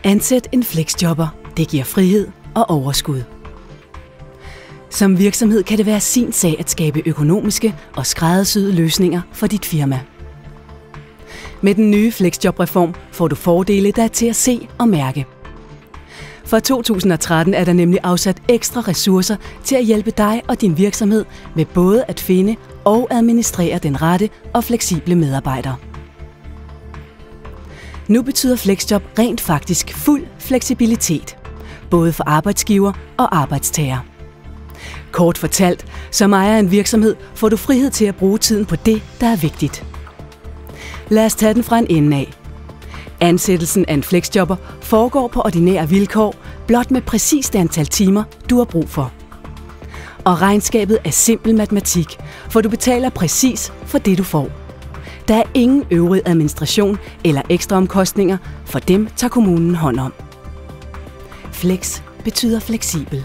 Ansæt en flexjobber. Det giver frihed og overskud. Som virksomhed kan det være sin sag at skabe økonomiske og skræddersyede løsninger for dit firma. Med den nye flexjobreform får du fordele, der er til at se og mærke. For 2013 er der nemlig afsat ekstra ressourcer til at hjælpe dig og din virksomhed med både at finde og administrere den rette og fleksible medarbejder. Nu betyder flexjob rent faktisk fuld fleksibilitet, både for arbejdsgiver og arbejdstager. Kort fortalt, som ejer af en virksomhed får du frihed til at bruge tiden på det, der er vigtigt. Lad os tage den fra en ende af. Ansættelsen af en flexjobber foregår på ordinære vilkår, blot med præcis det antal timer, du har brug for. Og regnskabet er simpel matematik, for du betaler præcis for det, du får. Der er ingen øvrig administration eller ekstra omkostninger, for dem tager kommunen hånd om. Flex betyder fleksibel.